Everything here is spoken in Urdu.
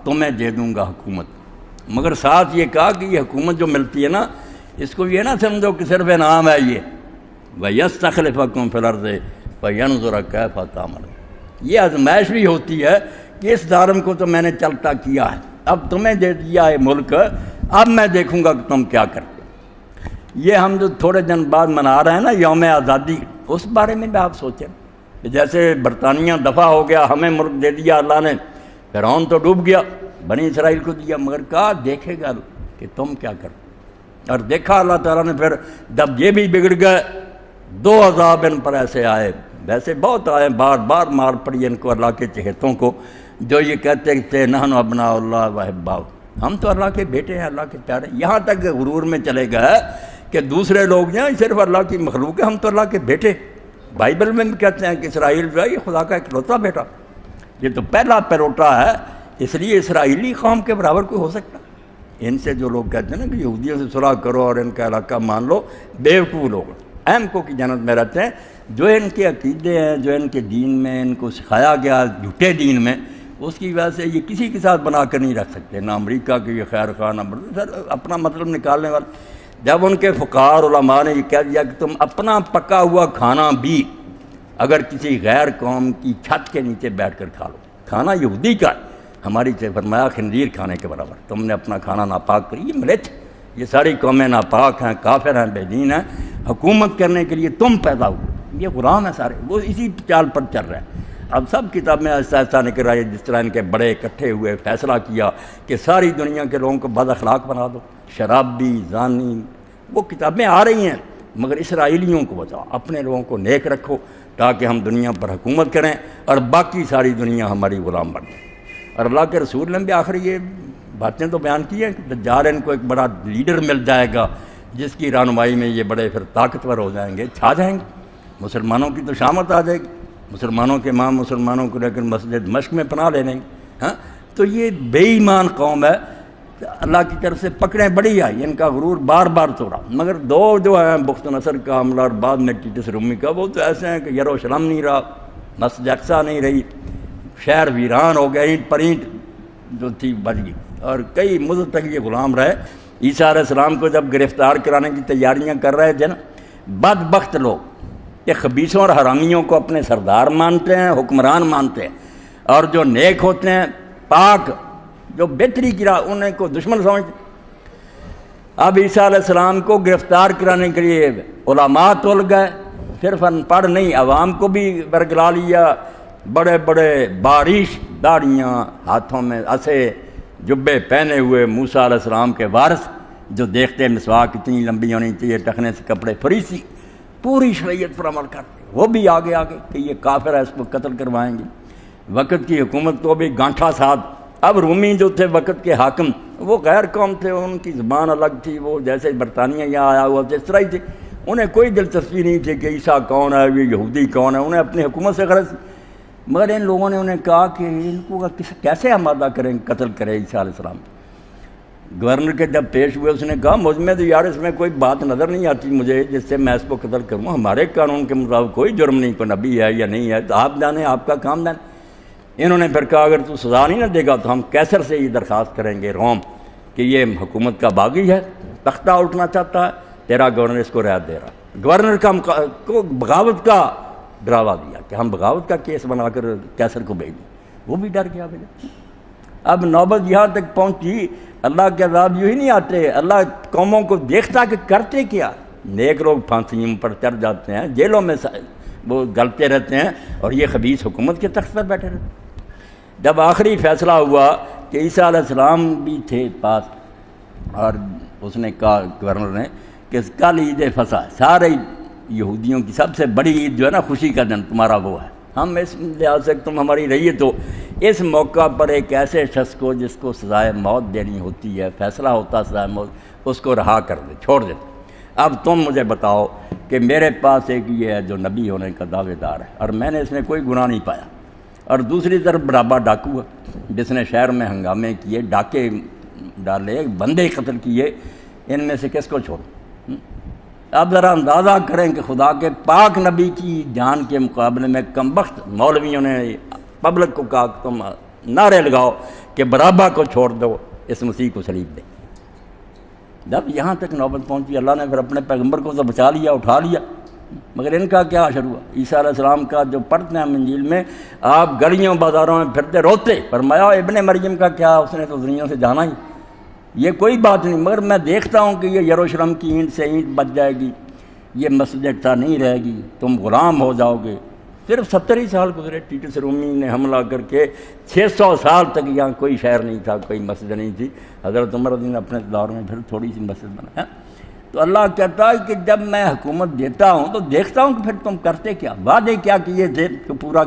تمہیں دے دوں گا حکومت، مگر ساتھ یہ کہا کہ یہ حکومت جو ملتی ہے نا، اس کو یہ نہ سمجھو کہ صرف انعام ہے یہ، وَيَسْتَخْلِفَكُمْ فِي الْأَرْضِ فَيَنْظُرَ كَيْفَ تَعْمَلُونَ، یہ آزمائش بھی ہوتی ہے کہ اس ظالم کو تو میں نے چلتا کیا ہے، اب تمہیں دے دیا ہے ملک، اب میں دیکھوں گا کہ تم کیا کرتے۔ یہ ہم جو تھوڑے دن بعد منا رہے ہیں نا یوم آزادی، اس بارے میں بھی آپ سوچیں کہ جیسے برطانیہ دفاع ہو گیا، ہمیں ملک دے دیا اللہ نے، فرعون تو ڈوب گیا، بنی اسرائیل کو دیا، مگر کہا دیکھے گا کہ تم کیا کرتے، اور دیکھا اللہ تعالیٰ نے۔ پھر جب یہ بھی بگڑ گئے، 2 عذاب ان پر ایسے آئے، ویسے بہت آئے، بار بار مار پڑی ان کو اللہ کے چہتوں کو، جو یہ کہتے تھے نحن ابناء اللہ واحباؤ، ہم تو اللہ کے بیٹے ہیں، اللہ کے پیارے، یہاں تک غرور میں چلے گئے کہ دوسرے لوگ جو ہیں صرف اللہ کی مخلوق ہے، ہم تو اللہ کے بیٹے۔ بائبل میں بھی کہتے ہیں کہ اسرائیل جو ہے یہ خدا کا اکلوتا بیٹا، یہ تو پہلا پیروٹا ہے، اس لیے اسرائیلی قوم کے برابر کوئی ہو سکتا۔ ان سے جو لوگ کہتے ہیں نا کہ یہودیوں سے صلح کرو اور ان کا علاقہ مان لو، بیوقوف لوگ اہم کو کی جنت میں رہتے ہیں، جو ان کے عقیدے ہیں، جو ان کے دین میں ان کو سکھایا گیا جھوٹے دین میں، اس کی وجہ سے یہ کسی کے ساتھ بنا کر نہیں رکھ سکتے، نہ امریکہ کے یہ خیر خواہ، نہ سر اپنا مطلب نکالنے والا۔ جب ان کے فقہاء علماء نے یہ کہہ دیا کہ تم اپنا پکا ہوا کھانا بھی اگر کسی غیر قوم کی چھت کے نیچے بیٹھ کر کھا لو، کھانا یہودی کا ہے، ہماری سے فرمایا خنزیر کھانے کے برابر، تم نے اپنا کھانا ناپاک کری، یہ ملت، یہ ساری قومیں ناپاک ہیں، کافر ہیں، بے دین ہیں، حکومت کرنے کے لیے تم پیدا ہوئے، یہ غلام ہیں سارے، وہ اسی چال پر چل رہے ہیں۔ اب سب کتاب میں ایسا ایسا نکل رہا ہے، جس طرح ان کے بڑے اکٹھے ہوئے فیصلہ کیا کہ ساری دنیا کے لوگوں کو بد اخلاق بنا دو، شرابی، زانی، وہ کتابیں آ رہی ہیں، مگر اسرائیلیوں کو بچاؤ، اپنے لوگوں کو نیک رکھو تاکہ ہم دنیا پر حکومت کریں اور باقی ساری دنیا ہماری غلام بن جائے۔ اور اللہ کے رسول نے بھی آخر یہ باتیں تو بیان کی ہیں کہ دجال ان کو ایک بڑا لیڈر مل جائے گا جس کی رہنمائی میں یہ بڑے پھر طاقتور ہو جائیں گے، چھا جائیں گے، مسلمانوں کی تو شامت آ جائے گی، مسلمانوں کے امام مسلمانوں کو لے کر مسجد دمشق میں پناہ لے لیں گے۔ ہاں تو یہ بے ایمان قوم ہے، اللہ کی طرف سے پکڑیں بڑی آئی، ان کا غرور بار بار توڑا، مگر دو جو ہیں بخت نصر کا حملہ اور بعد میں ٹیٹس رومی کا، وہ تو ایسے ہیں کہ یروشلم نہیں رہا، مسجد اقصیٰ نہیں رہی، شہر ویران ہو گیا، اینٹ پر اینٹ جو تھی بچ گئی، اور کئی مدت تک یہ غلام رہے۔ عیسیٰ علیہ السلام کو جب گرفتار کرانے کی تیاریاں کر رہے تھے نا، بدبخت لوگ کہ خبیثوں اور حرامیوں کو اپنے سردار مانتے ہیں، حکمران مانتے ہیں، اور جو نیک ہوتے ہیں، پاک، جو بہتری کی راہ، انہیں کو دشمن سمجھتے۔ اب عیسیٰ علیہ السلام کو گرفتار کرانے کے لیے علماء تول گئے، صرف ان پڑھ نہیں، عوام کو بھی برگلا لیا، بڑے بڑے باریش داڑیاں، ہاتھوں میں عصے، جبے پہنے ہوئے موسیٰ علیہ السلام کے وارث، جو دیکھتے مسواک اتنی لمبی ہونی چاہیے، ٹخنے سے کپڑے، فریسی، پوری شریعت پر عمل کرتے، وہ بھی آگے آگے کہ یہ کافر ہے، اس کو قتل کروائیں گے۔ وقت کی حکومت تو بھی گانٹھا ساتھ۔ اب رومی جو تھے وقت کے حاکم، وہ غیر قوم تھے، ان کی زبان الگ تھی، وہ جیسے برطانیہ یہاں آیا ہوا تھا اس طرح ہی تھے، انہیں کوئی دلچسپی نہیں تھی کہ عیسیٰ کون ہے، یہ یہودی کون ہے، انہیں اپنی حکومت سے غرض۔ مگر ان لوگوں نے انہیں کہا کہ ان کو کیسے آمادہ کریں، قتل کرے عیسیٰ علیہ السلام۔ گورنر کے جب پیش ہوئے، اس نے کہا مجھ میں تو یار اس میں کوئی بات نظر نہیں آتی مجھے جس سے میں اس کو قتل کروں، ہمارے قانون کے مطابق کوئی جرم نہیں، کوئی نبی ہے یا نہیں ہے، تو آپ جانیں، آپ کا کام جانیں۔ انہوں نے پھر کہا اگر تو سزا نہیں نہ دے گا تو ہم کیسر سے یہ درخواست کریں گے روم کہ یہ حکومت کا باغی ہے، تختہ اٹھنا چاہتا ہے، تیرا گورنر اس کو رعایت دے رہا۔ گورنر کو بغاوت کا ڈراوا دیا کہ ہم بغاوت کا کیس بنا کر کیسر کو بھیج دیں، وہ بھی ڈر گیا۔ اب نوبت یہاں تک پہنچی، اللہ کے عذاب یوں ہی نہیں آتے، اللہ قوموں کو دیکھتا کہ کرتے کیا۔ نیک لوگ پھانسیوں پر چڑھ جاتے ہیں، جیلوں میں وہ گلتے رہتے ہیں، اور یہ خبیث حکومت کے تخت پر بیٹھے رہتے ہیں۔ جب آخری فیصلہ ہوا کہ عیسیٰ علیہ السلام بھی تھے پاس، اور اس نے کہا گورنر نے کہ کل عید فصح ہے، سارے یہودیوں کی سب سے بڑی عید جو ہے نا، خوشی کا دن تمہارا وہ ہے، ہم اس لحاظ سے تم ہماری رعیت ہو، اس موقع پر ایک ایسے شخص کو جس کو سزائے موت دینی ہوتی ہے، فیصلہ ہوتا سزائے موت، اس کو رہا کر دے، چھوڑ دے۔ اب تم مجھے بتاؤ کہ میرے پاس ایک یہ ہے جو نبی ہونے کا دعوے دار ہے، اور میں نے اس میں کوئی گناہ نہیں پایا، اور دوسری طرف برابا ڈاکو ہے جس نے شہر میں ہنگامے کیے، ڈاکے ڈالے، بندے قتل کیے، ان میں سے کس کو چھوڑوں؟ اب ذرا اندازہ کریں کہ خدا کے پاک نبی کی جان کے مقابلے میں کمبخت مولویوں نے پبلک کو کہا کہ تم نعرے لگاؤ کہ کہ برابا کو چھوڑ دو، اس مسیح کو صلیب دے۔ جب یہاں تک نوبت پہنچی، اللہ نے پھر اپنے پیغمبر کو تو بچا لیا، اٹھا لیا، مگر ان کا کیا حشر ہوا؟ عیسیٰ علیہ السلام کا جو پڑھتے ہیں انجیل میں، آپ گلیوں بازاروں میں پھرتے روتے، فرمایا ابن مریم کا کیا، اس نے تو دنیا سے جانا ہی، یہ کوئی بات نہیں، مگر میں دیکھتا ہوں کہ یہ یروشلم کی اینٹ سے اینٹ بچ جائے گی، یہ مسجد اقصیٰ نہیں رہے گی، تم غلام ہو جاؤ گے۔ صرف 70 ہی سال گزرے، ٹیٹس رومی نے حملہ کر کے 600 سال تک یہاں کوئی شہر نہیں تھا، کوئی مسجد نہیں تھی۔ حضرت عمر نے اپنے دور میں پھر تھوڑی سی مسجد بنایا۔ تو اللہ کہتا ہے کہ جب میں حکومت دیتا ہوں تو دیکھتا ہوں کہ پھر تم کرتے کیا، وعدے کیا کیے تھے کہ پورا